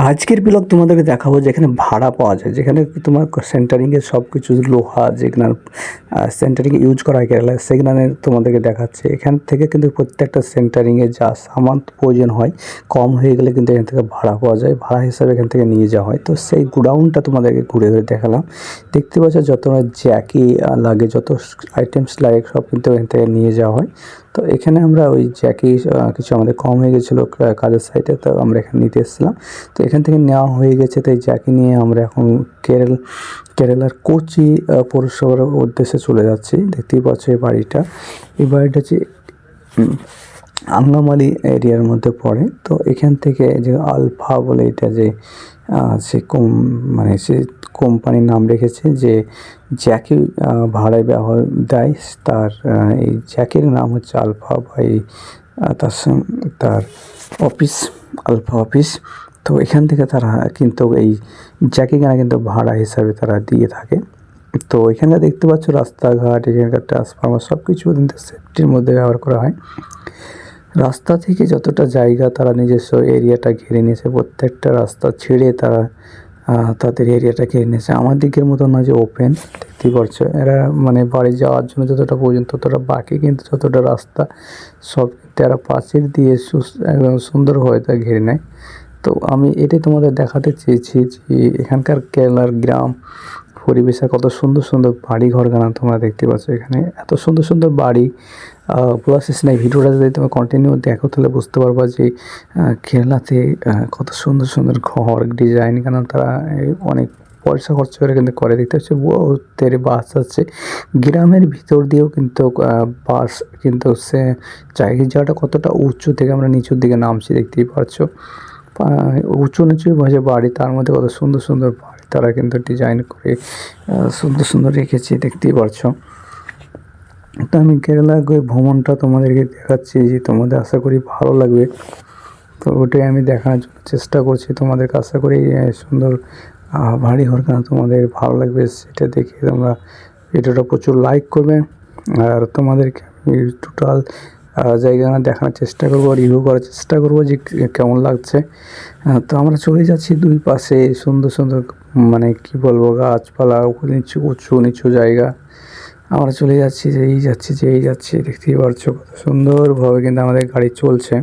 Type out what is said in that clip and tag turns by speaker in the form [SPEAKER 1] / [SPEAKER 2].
[SPEAKER 1] আজকের ব্লগ তোমাদেরকে দেখাবো যেখানে ভাড়া পাওয়া যায়, যেখানে তোমার সেন্টারিংয়ের সব কিছু লোহা যেখানে সেন্টারিংয়ে ইউজ করা হয় কেরালায়, সেখানে তোমাদেরকে দেখাচ্ছে। এখান থেকে কিন্তু প্রত্যেকটা সেন্টারিংয়ে যা সামান প্রয়োজন হয় কম হয়ে গেলে কিন্তু এখান থেকে ভাড়া পাওয়া যায়, ভাড়া হিসাবে এখান থেকে নিয়ে যাওয়া হয়। তো সেই গোডাউনটা তোমাদেরকে ঘুরে ঘুরে দেখালাম। দেখতে পাচ্ছ যত জ্যাকি লাগে, যত আইটেমস লাগে সব কিন্তু এখান থেকে নিয়ে যাওয়া হয়। তো এখানে আমরা ওই জ্যাকি কিছু আমাদের কম হয়ে গেছিলো কাজের সাইটে, তো আমরা এখানে নিতে এসেছিলাম। তো এখান থেকে নেওয়া হয়ে গেছে, তো এই জ্যাকি নিয়ে আমরা এখন কেরালার কোচি পৌরসভার উদ্দেশ্যে চলে যাচ্ছি। দেখতেই পাচ্ছ এই বাড়িটা, এই বাড়িটা হচ্ছে আংলামালি এরিয়ার মধ্যে পড়ে। তো এখান থেকে যে আলফা বলে এটা যে সে সে কোম্পানির নাম রেখেছে যে জ্যাকি ভাড়ায় ব্যবহার দেয়, তার এই জ্যাকির নাম হচ্ছে আলফা বা তার অফিস আলফা অফিস। তো এখান থেকে তারা কিন্তু এই জ্যাকিখানা কিন্তু ভাড়া হিসাবে তারা দিয়ে থাকে। তো এখানে দেখতে পাচ্ছ রাস্তাঘাট, এখানকার ট্রান্সফরমার সব কিছু কিন্তু সেফটির মধ্যে ব্যবহার করা হয়। রাস্তা থেকে যতটা জায়গা তারা নিজস্ব এরিয়াটা ঘিরে নিয়েছে, প্রত্যেকটা রাস্তা ছেড়ে তারা তাদের এরিয়াটা ঘিরে নিয়েছে। আমার দিকের মতো না যে ওপেন, দেখতেই পারছো এরা বাড়ি যাওয়ার জন্য যতটা প্রয়োজন ততটা, বাকি কিন্তু যতটা রাস্তা সব তারা পাঁচিল দিয়ে একদম সুন্দরভাবে তা ঘিরে নেয়। তো আমি এটাই তোমাদের দেখাতে চেয়েছি যে এখানকার কেরালার গ্রাম পরিবেশে কত সুন্দর সুন্দর বাড়ি ঘরখানা তোমরা দেখতে পাচ্ছ। এখানে এত সুন্দর সুন্দর বাড়ি বলা শেষ নাই। ভিডিওটা যদি তুমি কন্টিনিউ দেখো তাহলে বুঝতে পারবা যে কেরালাতে কত সুন্দর সুন্দর ঘর ডিজাইন, কারণ তারা অনেক পয়সা খরচ করে কিন্তু করে। দেখতে পাচ্ছি বহুতের বাস আছে, গ্রামের ভিতর দিয়েও কিন্তু বাস কিন্তু সে জায়গাটা কতটা উঁচু থেকে আমরা নিচুর দিকে নামছি দেখতেই পাচ্ছ। উঁচু নিচু ভাজে বাড়ি, তার মধ্যে কত সুন্দর সুন্দর বাড়ি তারা কিন্তু ডিজাইন করে সুন্দর সুন্দর রেখেছে দেখতেই পারছো। তো আমি কেরালার ওই ভ্রমণটা তোমাদেরকে দেখাচ্ছি, যে তোমাদের আশা করি ভালো লাগবে। তো ওটাই আমি দেখানোর জন্য চেষ্টা করছি তোমাদেরকে। আশা করি সুন্দর বাড়ি ঘরখানা তোমাদের ভালো লাগবে, সেটা দেখে তোমরা ভিডিওটা প্রচুর লাইক করবে। আর তোমাদেরকে আমি টোটাল জায়গাটা দেখানোর চেষ্টা করবো, রিভিউ করার চেষ্টা করবো যে কেমন লাগছে। তো আমরা চলে যাচ্ছি দুই পাশে সুন্দর সুন্দর কি বলবো গাছপালা, নিচু উঁচু নিচু জায়গা। আমরা চলে যাচ্ছি যেই যাচ্ছি দেখতেই পারছো কত সুন্দরভাবে কিন্তু আমাদের গাড়ি চলছে।